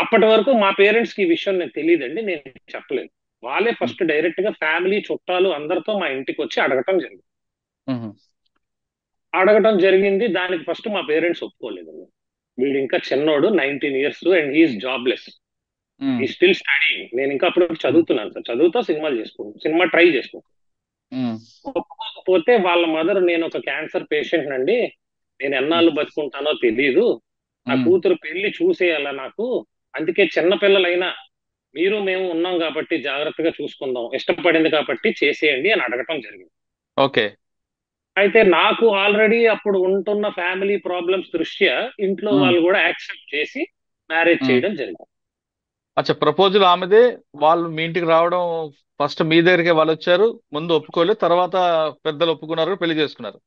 అప్పటి వరకు మా పేరెంట్స్ కి ఈ విషయం నేను తెలియదండి, నేను చెప్పలేదు. వాళ్ళే ఉమ్, ఫస్ట్ డైరెక్ట్ గా ఫ్యామిలీ చుట్టాలు అందరితో మా ఇంటికి వచ్చి అడగటం జరిగింది. ఉమ్, అడగటం జరిగింది, దానికి ఫస్ట్ మా పేరెంట్స్ ఒప్పుకోలేదు. వీడు ఇంకా చిన్నోడు, 19 years, అండ్ హీఈస్ జాబ్లెస్. ఉమ్, ఈ స్టిల్ స్టడీయింగ్. నేను ఇంకా అప్పుడు ఉమ్, చదువుతున్నాను సార్, చదువుతా సినిమాలు చేసుకుంటాను, సినిమా ట్రై చేసుకుంటాను. ఉమ్, ఒప్పుకోకపోతే వాళ్ళ మదర్, నేను ఒక క్యాన్సర్ పేషెంట్ నండి, నేను ఎన్నాళ్ళు బతుకుంటానో తెలియదు, నా ఉమ్. కూతురు పెళ్లి చూసేయాలా నాకు, అందుకే చిన్న పిల్లలైనా మీరు మేము ఉన్నాం కాబట్టి జాగ్రత్తగా చూసుకుందాం, ఇష్టపడింది కాబట్టి చేసేయండి అని అడగటం జరిగింది. ఓకే. అయితే నాకు ఆల్రెడీ అప్పుడు ఉంటున్న ఫ్యామిలీ ప్రాబ్లమ్స్ దృష్ట్యా ఇంట్లో ఉమ్, వాళ్ళు కూడా యాక్సెప్ట్ చేసి మ్యారేజ్ ఉమ్. చేయడం జరిగింది. అచ్చా, ప్రపోజల్ ఆమెదే. వాళ్ళు మీ ఇంటికి రావడం, ఫస్ట్ మీ దగ్గరికి వాళ్ళు వచ్చారు, ముందు ఒప్పుకోలేదు, తర్వాత పెద్దలు ఒప్పుకున్నారు, పెళ్లి చేసుకున్నారు.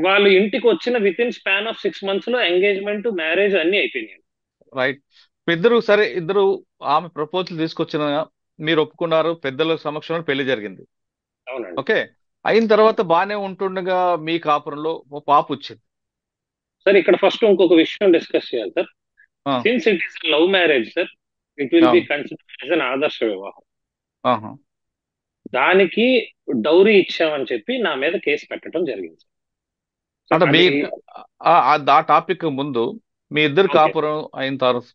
వాళ్ళు ఇంటికి వచ్చిన with in span of 6 months లో ఎంగేజ్మెంట్, మ్యారేజ్ అన్ని అయిపోయినాయి. రైట్. ఇద్దరు సరే, ఇద్దరు ఆమె ప్రపోజల్ తీసుకొచ్చిన, మీరు ఒప్పుకున్నారు, పెద్దల సమక్షంలో పెళ్లి జరిగింది. అవునండి. ఓకే. అయిన తర్వాత బానే ఉంటుండగా మీ కాపురంలో ఓ పాప వచ్చింది. సార్ ఇక్కడ ఫస్ట్ ఇంకొక విషయం డిస్కస్ చేయాలి సార్. ఆ, since it is love marriage sir, it will be అవును. కన్సిడర్డ్ యాజ్ అన్ ఆదర్శ వివాహం. ఆహా. దానికి డౌరీ ఇచ్చామని చెప్పి నా మీద కేసు పెట్టడం జరిగింది సార్. అంటే మీ అది ఆ టాపిక్ ముందు, మీ ఇద్దరు ఓకే. కాపురం అయిన తర్వాత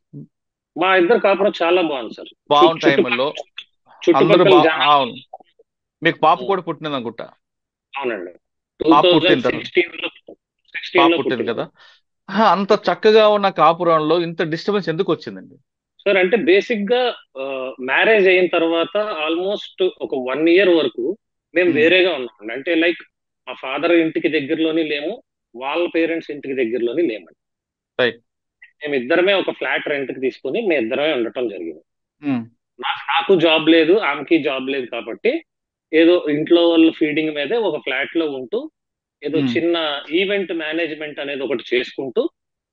మా ఇద్దరు కాపురం చాలా బాగుంది సార్. బాగున్న టైంలో చుట్టుపక్కల అందరూ చుట్టుపక్కల జనాలు. అవును, మీకు పాప కూడా పుట్టింది అనుకుంటా. అవునండి. టూ పాప పుట్టిన థౌజండ్ తర్వాత సిక్స్టీన్ లో పాప సిక్స్టీన్ లో పుట్టింది పుట్టింది. కదా. అంత చక్కగా ఉన్న కాపురంలో ఇంత డిస్టర్బెన్స్ ఎందుకు వచ్చిందండి? సార్ అంటే బేసిక్ గా మ్యారేజ్ అయిన తర్వాత ఆల్మోస్ట్ ఒక 1 year వరకు మేము ఉమ్, వేరేగా ఉన్నామండి. అంటే లైక్ మా ఫాదర్ ఇంటికి దగ్గరలోని లేము, వాళ్ళ పేరెంట్స్ ఇంటికి దగ్గరలోని లేమండి. రైట్. మేము ఇద్దరమే ఒక ఫ్లాట్ రెంట్ కి తీసుకుని మేము ఇద్దరమే ఉండటం జరిగింది. ఉమ్, నాకు జాబ్ లేదు, ఆమెకి జాబ్ లేదు కాబట్టి ఏదో ఇంట్లో వాళ్ళు ఫీడింగ్ మీదే ఒక ఫ్లాట్ లో ఉంటూ ఏదో ఉమ్, చిన్న ఈవెంట్ మేనేజ్మెంట్ అనేది ఒకటి చేసుకుంటూ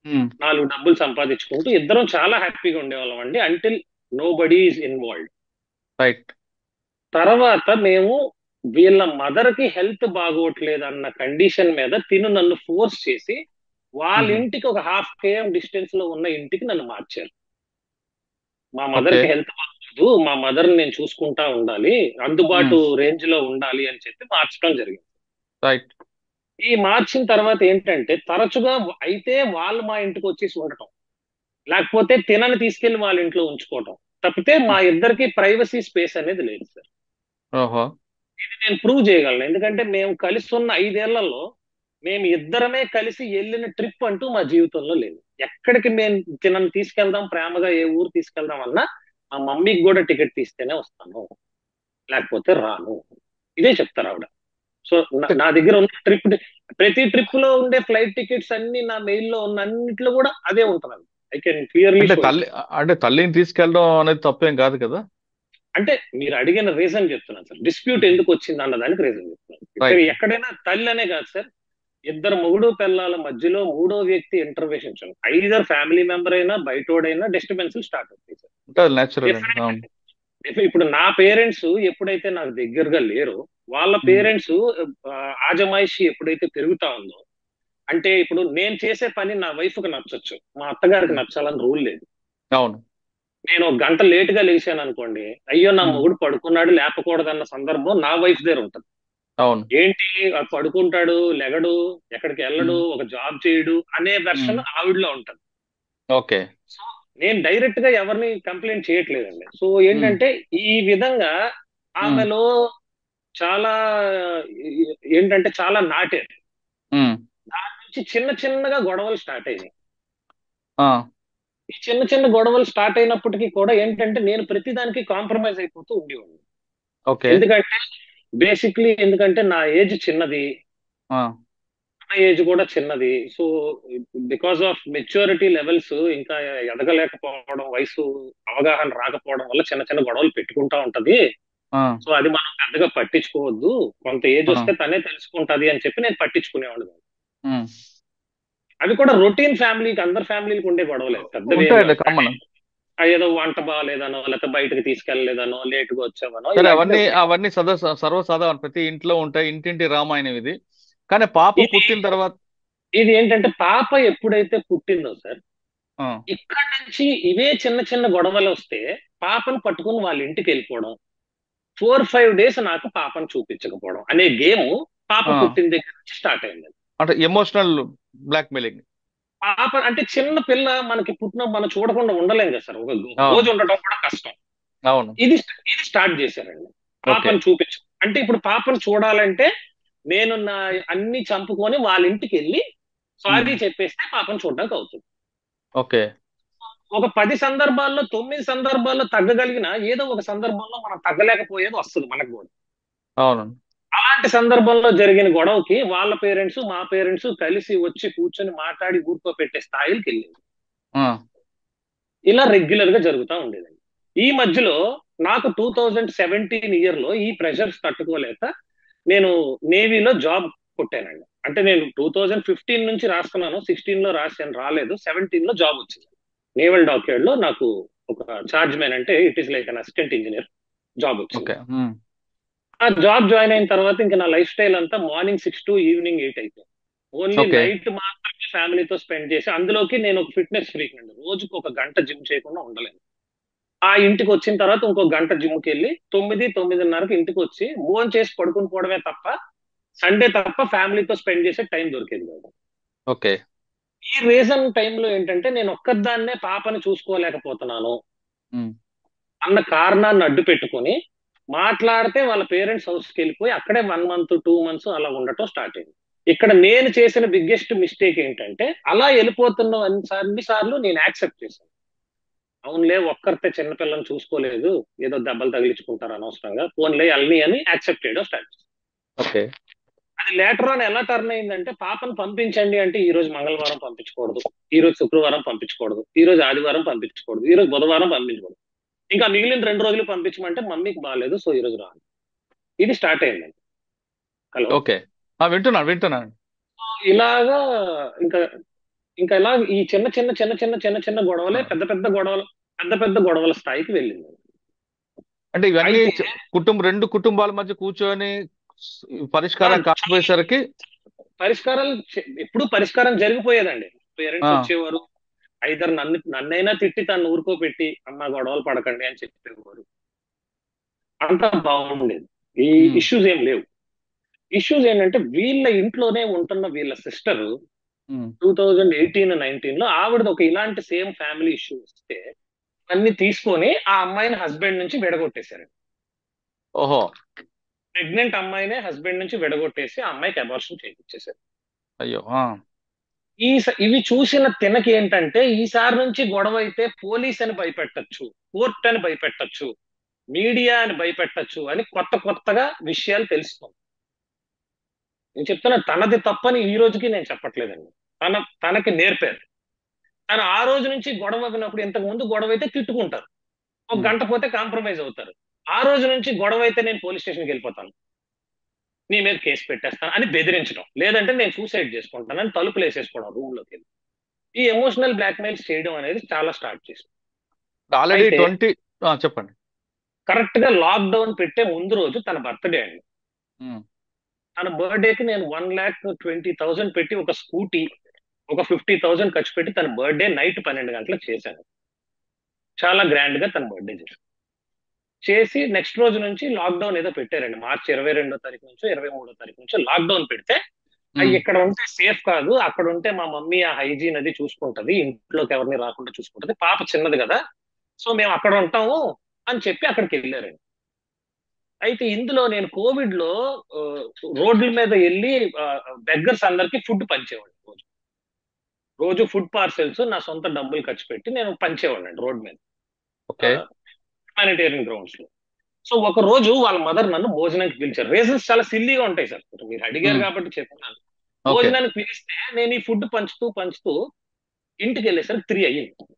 ఉమ్. 4 డబ్బులు సంపాదించుకుంటూ ఇద్దరం చాలా హ్యాపీగా ఉండేవాళ్ళం అండి, until nobody is involved. Right. తర్వాత మేము వీళ్ళ మదర్ కి హెల్త్ బాగోట్లేదు అన్న కండిషన్ మీద తిను నన్ను ఫోర్స్ చేసి వాళ్ళ ఉహు. ఇంటికి ఒక ½ km డిస్టెన్స్ లో ఉన్న ఇంటికి నన్ను మార్చారు. మా మదర్ ఓకే. కి హెల్త్ బాగోలేదు, మా మదర్ నేను చూసుకుంటా ఉండాలి, ఉమ్, అందుబాటు రేంజ్ లో ఉండాలి అని చెప్పి మార్చడం జరిగింది. రైట్. ఈ మార్చిన తర్వాత ఏంటంటే తరచుగా అయితే వాళ్ళు మా ఇంటికి వచ్చేసి ఉండటం, లేకపోతే తినని తీసుకెళ్లి వాళ్ళ ఇంట్లో ఉంచుకోవటం, తప్పితే మా ఇద్దరికి ప్రైవసీ స్పేస్ అనేది లేదు సార్. ఓహో. ఇది నేను ప్రూవ్ చేయగలను, ఎందుకంటే మేము కలిసి ఉన్న 5 ఏళ్లలో మేము ఇద్దరమే కలిసి వెళ్ళిన ట్రిప్ అంటూ మా జీవితంలో లేదు. ఎక్కడికి మేము తినని తీసుకెళ్దాం, ప్రేమగా ఏ ఊరు తీసుకెళ్దాం అన్నా మా మమ్మీకి కూడా టికెట్ తీస్తేనే వస్తాను, లేకపోతే రాను, ఇదే చెప్తారు ఆవిడ. సో నా దగ్గర ఉన్న ట్రిప్, ప్రతి ట్రిప్ లో ఉండే ఫ్లైట్ టికెట్స్ అన్ని నా మెయిల్ లో ఉన్న అన్నిట్లో కూడా అదే ఉంటుంది. ఐ కెన్ క్లియర్లీ అంటే షో ఇట్. తల్లి, అంటే తల్లిని తీసుకెళ్ళడం అనేది తప్పేం కాదు కదా. అంటే మీరు అడిగిన రీజన్ చెప్తున్నాను సార్, డిస్ప్యూట్ ఎందుకు వచ్చింది అన్నదానికి రీజన్ చెప్తున్నాను. ఇక్కడ రైట్. ఎక్కడైనా తల్లి అనే కాదు సార్, ఇద్దరు మొగుడు పిల్లల మధ్యలో మూడో వ్యక్తి ఇంటర్వెన్షన్, ఐదర్ ఫ్యామిలీ మెంబర్ అయినా బయటోడైనా డిస్టర్బెన్స్ స్టార్ట్ అవుతాయి సార్. అంటే అది నేచురల్ అండి. డెఫినెట్. అవును. ఇప్పుడు నా పేరెంట్స్ ఎప్పుడైతే నాకు దగ్గరగా లేరో వాళ్ళ ఉమ్, పేరెంట్స్ ఆజమాయిషి ఎప్పుడైతే పెరుగుతా ఉందో, అంటే ఇప్పుడు నేను చేసే పని నా వైఫ్ కి నచ్చొచ్చు, మా అత్తగారికి ఉమ్. నచ్చాలని రూల్ లేదు. అవును. నేను ఒక గంట లేట్ గా లేచాను అనుకోండి, అయ్యో నా ఉమ్, మొగుడు పడుకున్నాడు లేపకూడదన్న సందర్భం నా వైఫ్ దగ్గర ఉంటుంది. అవును. ఏంటి ఆ పడుకుంటాడు, లెగడు, ఎక్కడికి వెళ్ళడు, ఉమ్, ఒక జాబ్ చేయడు అనే ఉమ్. వెర్షన్ ఆవిడలో ఉంటుంది. ఓకే. సో నేను డైరెక్ట్ గా ఎవరిని కంప్లైంట్ చేయట్లేదండి. సో ఉమ్, ఏంటంటే ఈ విధంగా ఉమ్, ఆమెలో చాలా ఏంటంటే చాలా నాటారు. ఉమ్. దాని నుంచి చిన్న చిన్నగా గొడవలు స్టార్ట్ అయినాయి. ఆ, ఈ చిన్న చిన్న గొడవలు స్టార్ట్ అయినప్పటికీ కూడా ఏంటంటే నేను ప్రతిదానికి కాంప్రమైజ్ అయిపోతూ ఉండేవాడిని. ఓకే. ఎందుకంటే బేసిక్లీ ఎందుకంటే నా ఏజ్ చిన్నది, ఆ, నా ఏజ్ కూడా చిన్నది. So because of maturity levels ఇంకా ఎదగలేకపోవడం, వయసు అవగాహన రాకపోవడం వల్ల చిన్న చిన్న గొడవలు పెట్టుకుంటా ఉంటది. ఆ, సో అది మనం పెద్దగా పట్టించుకోవద్దు, కొంత ఏజ్ ఆ. వస్తే తనే తెలుసుకుంటది అని చెప్పి నేను పట్టించుకునేవాడు. ఉమ్. అవి కూడా రొటీన్ ఫ్యామిలీకి, అందరి ఫ్యామిలీకి ఉండే గొడవలే, పెద్దవి ఏం ఉంటాయండి, కాదు. అంటే కామన్. ఏదో వంట బాగాలేదనో, లేకపోతే బయటకు తీసుకెళ్లలేదనో, లేటుగా వచ్చావనో, సరే, ఇలాంటివి అవన్నీ ఉంటాయి. అవన్నీ సర్వసాధారణ, ప్రతి ఇంట్లో ఉంటాయి, ఇంటింటి రామాయణం ఇది. కానీ పాప ఇది పుట్టిన తర్వాత ఇది ఏంటంటే పాప ఎప్పుడైతే పుట్టిందో సార్, ఆ, ఇక్కడ నుంచి ఇవే చిన్న చిన్న గొడవలు వస్తే పాపను పట్టుకుని వాళ్ళ ఇంటికి వెళ్ళిపోవడం, 4-5 డేస్ నాకు పాపను చూపించకపోవడం అనే గేమ్ పాప ఆ. పుట్టిన దగ్గర నుంచి స్టార్ట్ అయింది. అంటే ఎమోషనల్ బ్లాక్మెయిలింగ్. పాప అంటే చిన్న పిల్ల మనకి పుట్టిన మనం చూడకుండా ఉండలేం కదా సార్, ఒక అవును. రోజు ఉండటం కూడా కష్టం. అవును. ఇది ఇది స్టార్ట్ చేశారండి. ఓకే. పాపను చూపించు అంటే ఇప్పుడు పాపను చూడాలంటే నేను నా అన్ని చంపుకొని వాళ్ళ ఇంటికి వెళ్ళి ఉమ్. సారీ చెప్పేస్తే పాపను చూడడానికి అవుతుంది. ఓకే. ఒక 10 సందర్భాల్లో 9 సందర్భాల్లో తగ్గగలిగిన ఏదో ఒక సందర్భంలో మనం తగ్గలేకపోయేది వస్తుంది మనకు కూడా. అవును. అలాంటి సందర్భంలో జరిగిన గొడవకి వాళ్ళ పేరెంట్స్ మా పేరెంట్స్ కలిసి వచ్చి కూర్చొని మాట్లాడి ఊరుకోపెట్టే స్థాయికి వెళ్ళింది. ఆ, ఇలా రెగ్యులర్ గా జరుగుతూ ఉండేదండి. ఈ మధ్యలో నాకు 2017 ఇయర్ లో ఈ ప్రెషర్స్ తట్టుకోలేక నేను నేవీలో జాబ్ కొట్టానండి. అంటే నేను 2015 నుంచి రాస్తున్నాను, 16 లో రాశాను, రాలేదు, 17 లో జాబ్ వచ్చింది. నేవల్ డాక్యార్డ్ లో నాకు ఒక చార్జ్ మ్యాన్, అంటే it is like an assistant engineer job వచ్చింది. ఓకే. ఉమ్. ఆ జాబ్ జాయిన్ అయిన తర్వాత ఇంకా నా లైఫ్ స్టైల్ అంతా మార్నింగ్ 6 to ఈవినింగ్ 8 అయిపోయింది. Only okay. నైట్ మాత్రమే ఫ్యామిలీతో స్పెండ్ చేసి, అందులోకి నేను ఒక ఫిట్నెస్ ఫ్రీక్ అండి, రోజుకు ఒక గంట జిమ్ చేయకుండా ఉండలేను. ఆ ఇంటికి వచ్చిన తర్వాత ఇంకో గంట జిమ్కి వెళ్ళి 9-9:30కి ఇంటికి వచ్చి భోజనం చేసి పడుకుని పోవడమే తప్ప సండే తప్ప ఫ్యామిలీతో స్పెండ్ చేసే టైం దొరికేది కాదు. ఓకే. ఈ రీజన్ టైంలో ఏంటంటే నేను ఒక్కదాన్నే పాపని చూసుకోలేకపోతున్నాను ఉమ్. అన్న కారణాన్ని అడ్డు పెట్టుకొని మాట్లాడితే వాళ్ళ పేరెంట్స్ హౌస్కి వెళ్ళిపోయి అక్కడే 1 month 2 months అలా ఉండటం స్టార్ట్ అయింది. ఇక్కడ నేను చేసిన బిగ్గెస్ట్ మిస్టేక్ ఏంటంటే అలా వెళ్ళిపోతున్న అన్నిసార్లు నేను యాక్సెప్ట్ చేశాను. అవునులే, ఒక్కరితే చిన్నపిల్లని చూసుకోలేదు, ఏదో దెబ్బలు తగిలించుకుంటారు అనవసరంగా, ఫోన్లే అల్ని అని యాక్సెప్ట్ చేయడం స్టార్ట్ చేశాను. ఓకే. అది లేటర్ ఆన్ ఎలా టర్న్ అయిందంటే పాపను పంపించండి అంటే ఈ రోజు మంగళవారం పంపించకూడదు, ఈ రోజు శుక్రవారం పంపించకూడదు, ఈ రోజు ఆదివారం పంపించకూడదు, ఈ రోజు బుధవారం పంపించకూడదు, ఇంకా మిగిలిన 2 రోజులు పంపించమంటే మమ్మీకి బాగాలేదు సో ఈ రోజు రాను. ఇది స్టార్ట్ అయిందండి. హలో. ఓకే. ఆ, వింటున్నాను, వింటున్నాను. ఇలాగా ఇంకా ఇంకా ఇలా ఈ చిన్న చిన్న చిన్న చిన్న చిన్న చిన్న గొడవలే ఆ. పెద్ద పెద్ద గొడవలు, పెద్ద పెద్ద గొడవల స్థాయికి వెళ్ళింది. అంటే ఇవన్నీ అయితే రెండు కుటుంబాల మధ్య కూర్చొని పరిష్కారం కాకపోయేసరికి. పరిష్కారాలు ఎప్పుడు పరిష్కారం జరిగిపోయేదండి. ఆ. పేరెంట్స్ వచ్చేవారు, ఐదర్ నన్నైనా తిట్టి తను ఊరుకోపెట్టి అమ్మ గొడవలు పడకండి అని చెప్పేవారు, అంతా బాగుండేది. ఈ ఉమ్. ఇష్యూస్ ఏం లేవు. ఇష్యూస్ ఏంటంటే వీళ్ళ ఇంట్లోనే ఉంటున్న వీళ్ళ సిస్టర్ ఉమ్. 2018-19 లో ఆవిడది ఒక ఇలాంటి సేమ్ ఫ్యామిలీ ఇష్యూ వస్తే అన్ని తీసుకొని ఆ అమ్మాయిని హస్బెండ్ నుంచి విడగొట్టేశారు. ఓహో. ప్రెగ్నెంట్ అమ్మాయినే హస్బెండ్ నుంచి విడగొట్టేసి ఆ అమ్మాయికి అబార్షన్ చేయించేశారు. అయ్యో. ఆ. ఇవి చూసిన తినకి ఏంటంటే ఈసారి నుంచి గొడవ అయితే పోలీస్ అని భయపెట్టచ్చు, కోర్ట్ అని భయపెట్టచ్చు, మీడియా అని భయపెట్టచ్చు అని కొత్త కొత్తగా విషయాలు తెలుస్తుంది. నేను చెప్తున్నా తనది తప్పని ఈ రోజుకి నేను చెప్పట్లేదండి. తనకి నేర్పారు. తను ఆ రోజు నుంచి గొడవ వినప్పుడు, ఇంతకు ముందు గొడవ అయితే తిట్టుకుంటారు, ఒక ఉమ్. గంట పోతే కాంప్రమైజ్ అవుతారు. ఆ రోజు నుంచి గొడవ అయితే నేను పోలీస్ స్టేషన్కి వెళ్ళిపోతాను, నీ మీద కేసు పెట్టేస్తాను అని బెదిరించడం, లేదంటే నేను సూసైడ్ చేసుకుంటానని తలుపులు వేసేసుకోవడం రూమ్ లోకి వెళ్ళి. ఈ ఎమోషనల్ బ్లాక్మెయిల్ చేయడం అనేది చాలా స్టార్ట్ చేసింది. ఆల్రెడీ అయితే 20. చెప్పండి. కరెక్ట్ గా లాక్డౌన్ పెట్టే ముందు రోజు తన బర్త్డే అండి. ఉమ్. తన బర్త్డేకి నేను 1,20,000 పెట్టి ఒక స్కూటీ, ఒక 50,000 ఖర్చు పెట్టి తన బర్త్డే నైట్ 12 గంటలకు చేశాను. చాలా గ్రాండ్ గా తన బర్త్డే చేశాను. చేసి నెక్స్ట్ రోజు నుంచి లాక్డౌన్ ఏదో పెట్టారండి, మార్చి 22వ తారీఖు నుంచో 23వ తారీఖు నుంచో లాక్డౌన్ పెడితే అవి ఉమ్. ఇక్కడ ఉంటే సేఫ్ కాదు, అక్కడ ఉంటే మా మమ్మీ ఆ హైజీన్ అది చూసుకుంటది, ఇంట్లోకి ఎవరిని రాకుండా చూసుకుంటది, పాప చిన్నది కదా, సో మేము అక్కడ ఉంటాము అని చెప్పి అక్కడికి వెళ్ళారండి. అయితే ఇందులో నేను కోవిడ్ లో ఆ, రోడ్ల మీద వెళ్ళి బెగ్గర్స్ అందరికి ఫుడ్ పంచేవాడిని. రోజు రోజు ఫుడ్ పార్సెల్స్ నా సొంత డబ్బులు ఖర్చు పెట్టి నేను పంచేవాడిని రోడ్ మీద, ఓకే. హ్యుమానిటేరియన్ గ్రౌండ్స్ లో. సో ఒక రోజు వాళ్ళ మదర్ నన్ను భోజనానికి పిలిచారు. రీజన్స్ చాలా సిల్లీగా ఉంటాయి సార్, మీరు అడిగారు ఉమ్. కాబట్టి చెప్తున్నాను. ఓకే. భోజనానికి పిలిస్తే నేను ఈ ఫుడ్ పంచుతూ పంచుతూ ఇంటికి వెళ్ళేసరికి 3 అయ్యింది, ఉమ్.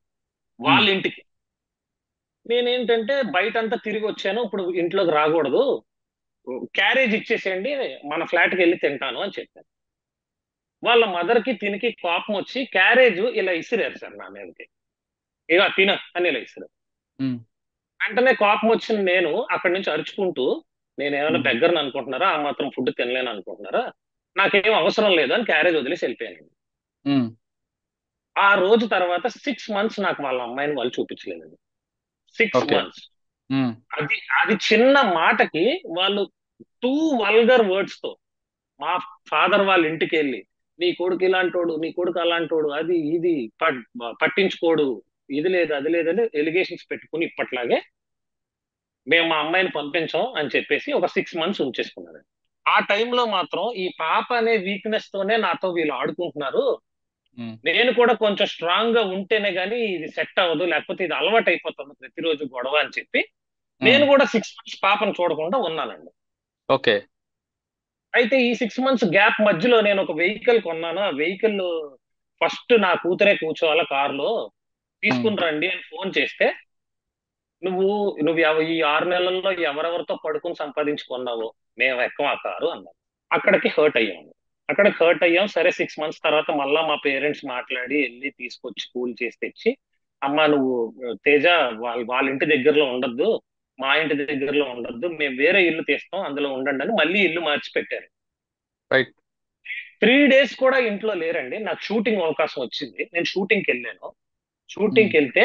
వాళ్ళ ఇంటికి. నేనేంటంటే బయట అంతా తిరిగి వచ్చాను, ఇప్పుడు ఇంట్లోకి రాకూడదు, క్యారేజ్ ఇచ్చేసేయండి, మన ఫ్లాట్కి వెళ్ళి తింటాను అని చెప్పాను. వాళ్ళ మదర్ కి తినికి కోపం వచ్చి క్యారేజ్ ఇలా ఇసిరారు సార్ నా మీదకి, ఇక తిన అని ఇలా ఇసిరారు. ఉమ్. వెంటనే కోపం వచ్చిన నేను అక్కడి నుంచి అరుచుకుంటూ, నేను ఏమైనా ఉమ్. బెగ్గర్ని అనుకుంటున్నారా, ఆ మాత్రం ఫుడ్ తినలేను అనుకుంటున్నారా, నాకేం అవసరం లేదు అని క్యారేజ్ వదిలేసి వెళ్ళిపోయాను. ఉమ్. ఆ రోజు తర్వాత 6 మంత్స్ నాకు వాళ్ళ అమ్మాయిని వాళ్ళు చూపించలేదండి. Six okay. మంత్స్ అది అది చిన్న మాటకి వాళ్ళు టూ వల్గర్ వర్డ్స్ తో మా ఫాదర్ వాళ్ళ ఇంటికి వెళ్ళి, నీ కొడుకు ఇలాంటోడు, నీ కొడుకు అలాంటోడు, అది ఇది పట్టించుకోడు, ఇది లేదు అది లేదని ఎలిగేషన్స్ పెట్టుకుని ఇప్పట్లాగే మేము మా అమ్మాయిని పంపించాం అని చెప్పేసి ఒక 6 మంత్స్ ఉంచేసుకున్నారు. ఆ టైంలో మాత్రం ఈ పాప అనే వీక్నెస్ తోనే నాతో వీళ్ళు ఆడుకుంటున్నారు, నేను కూడా కొంచెం స్ట్రాంగ్ గా ఉంటేనే గానీ ఇది సెట్ అవ్వదు, లేకపోతే ఇది అలవాటు అయిపోతుంది ప్రతిరోజు గొడవ అని చెప్పి నేను కూడా 6 మంత్స్ పాపను చూడకుండా ఉన్నానండి. ఓకే. అయితే ఈ 6 మంత్స్ గ్యాప్ మధ్యలో నేను ఒక వెహికల్ కొన్నాను. ఆ వెహికల్ ఫస్ట్ నా కూతురే కూర్చోవాలా కారులో, తీసుకుని రండి అని ఫోన్ చేస్తే, నువ్వు నువ్వు ఈ 6 నెలల్లో ఎవరెవరితో పడుకుని సంపాదించుకున్నావో మేము ఎక్కం ఆ కారు అన్నారు. అక్కడికి హర్ట్ అయ్యాము. అక్కడికి హర్ట్ అయ్యాం. సరే 6 మంత్స్ తర్వాత మళ్ళా మా పేరెంట్స్ మాట్లాడి వెళ్ళి తీసుకొచ్చి కూల్ చేసి తెచ్చి, అమ్మా నువ్వు తేజ వాళ్ళ వాళ్ళ ఇంటి దగ్గరలో ఉండొద్దు, మా ఇంటి దగ్గరలో ఉండొద్దు, మేము వేరే ఇల్లు తీస్తాం అందులో ఉండండి అని మళ్ళీ ఇల్లు మార్చి పెట్టారు. రైట్. 3 డేస్ కూడా ఇంట్లో లేరండి. నాకు షూటింగ్ అవకాశం వచ్చింది, నేను షూటింగ్కి వెళ్ళాను. షూటింగ్కి వెళ్తే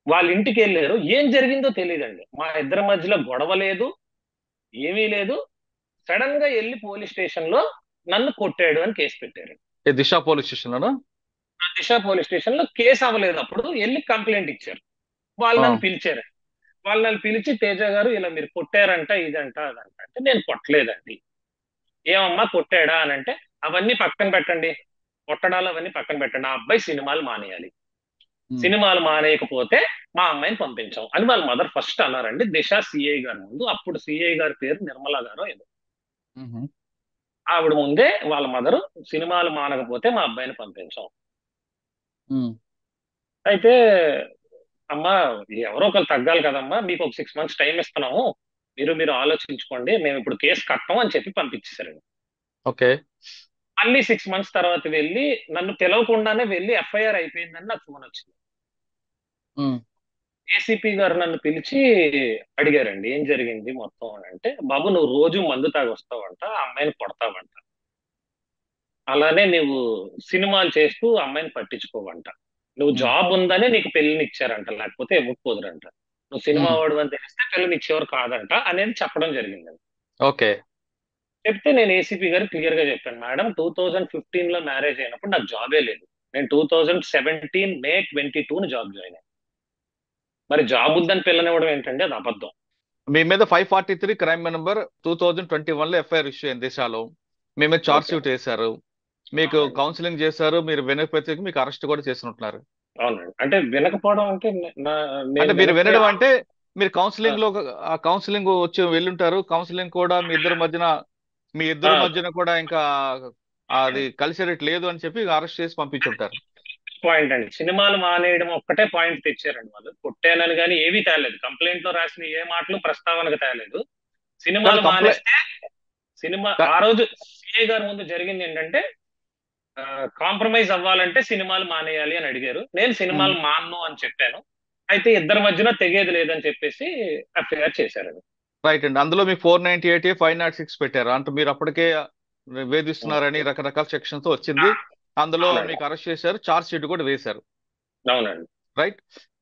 వాళ్ళ ఇంటికి వెళ్ళారు, ఏం జరిగిందో తెలియదండి. మా ఇద్దరి మధ్యలో గొడవ లేదు, ఏమీ లేదు. సడన్ గా వెళ్ళి పోలీస్ స్టేషన్ లో నన్ను కొట్టాడు అని కేసు పెట్టారు. దిశ పోలీస్ స్టేషన్ లోనా? ఆ దిశ పోలీస్ స్టేషన్ లో కేసు అవ్వలేదు, అప్పుడు వెళ్ళి కంప్లైంట్ ఇచ్చారు. వాళ్ళు నన్ను పిలిచారు. వాళ్ళు నన్ను పిలిచి, తేజ గారు ఇలా మీరు కొట్టారంట, ఇదంట అదంట అంటే, నేను కొట్టలేదండి. ఏమమ్మా కొట్టాడా అని అంటే, అవన్నీ పక్కన పెట్టండి, కొట్టడాలు అవన్నీ పక్కన పెట్టండి, ఆ అబ్బాయి సినిమాలు మానేయాలి, సినిమాలు మానేయకపోతే మా అమ్మాయిని పంపించాం అని వాళ్ళ మదర్ ఫస్ట్ అన్నారండి, దిశ సిఐ గారి ముందు. అప్పుడు సిఐ గారి పేరు నిర్మల గారు ఏదో. ఆవిడ ముందే వాళ్ళ మదరు, సినిమాలు మానకపోతే మా అబ్బాయిని పంపించాం. అయితే, అమ్మా ఎవరో ఒకరు తగ్గాలి కదమ్మా, మీకు ఒక 6 మంత్స్ టైం ఇస్తున్నాము, మీరు మీరు ఆలోచించుకోండి, మేము ఇప్పుడు కేసు కట్టం అని చెప్పి పంపించేశారండి. ఓకే. మళ్ళీ 6 మంత్స్ తర్వాత వెళ్ళి, నన్ను పిలవకుండానే వెళ్ళి ఎఫ్ఐఆర్ అయిపోయిందని నాకు ఫోన్ వచ్చింది. ఏసీపీ గారు నన్ను పిలిచి అడిగారండి, ఏం జరిగింది మొత్తం అని అంటే, బాబు నువ్వు రోజు మందు తాగి వస్తావంట, ఆ అమ్మాయిని కొడతావంట, అలానే నువ్వు సినిమాలు చేస్తూ అమ్మాయిని పట్టించుకోవంట, నువ్వు జాబ్ ఉందనే నీకు పెళ్లిని ఇచ్చారంట, లేకపోతే ఇవ్వకపోదురంట, నువ్వు సినిమా వాడు అని తెలిస్తే పెళ్లిని ఇచ్చేవారు కాదంట అనేది చెప్పడం జరిగిందండి. ఓకే. చెప్తే నేను ఏసీపీ గారు క్లియర్ గా చెప్పాను, మేడం 2015 లో మ్యారేజ్ అయినప్పుడు నాకు జాబే లేదు, నేను 2017 మే 22 జాబ్ జాయిన్ అయ్యాను, మరి జాబ్ ఉందని పిల్లనివ్వడం ఏంటండి, అది అబద్ధం. మీ మీద 543 క్రైమ్ నెంబర్ 2021 లో ఎఫ్ఐఆర్ ఇష్యూ అయింది దిశలో. మీ మీద చార్జ్ ఓకే. షీట్ వేశారు, మీకు అవునండి. కౌన్సిలింగ్ చేశారు, మీరు వినకపోతే మీకు అరెస్ట్ కూడా చేసినట్టున్నారు. అవునండి, అంటే వినకపోవడం అంటే అంటే నేను మీరు వినకపోయి వినడం అంటే మీరు ఆ, కౌన్సిలింగ్ లో ఆ కౌన్సిలింగ్ వచ్చి వెళ్ళుంటారు. కౌన్సిలింగ్ కూడా మీ ఆ, ఇద్దరు మధ్యన కూడా ఇంకా అది కలిసేటట్టు లేదు అని చెప్పి అరెస్ట్ చేసి పంపించుంటారు. పాయింట్ అండి, సినిమాలు మానేయడం ఒక్కటే పాయింట్ తెచ్చారండి. వాళ్ళు కొట్టానని కానీ ఏమీ తేలేదు, కంప్లైంట్ లో రాసిన ఏ మాటలు ప్రస్తావనకు తేలేదు. కాదు సినిమాలు కంప్లైంట్. మానేస్తే సినిమా ఆ రోజు సిఏ గారి ముందు జరిగింది ఏంటంటే, కాంప్రమైజ్ అవ్వాలంటే సినిమాలు మానేయాలి అని అడిగారు, నేను సినిమాలు మాన్ను అని చెప్పాను. అయితే ఇద్దరి మధ్యన తెగేది లేదని చెప్పేసి ఎఫ్ఐఆర్ చేశారు. రైట్ అండి. అందులో మీకు 498A 506 పెట్టారు అంటే మీరు అప్పటికే వేధిస్తున్నారని రకరకాల సెక్షన్స్ తో వచ్చింది. అందులో అవునండి. మీకు అరెస్ట్ చేశారు, చార్జ్ షీట్ కూడా వేశారు. అవునండి. రైట్.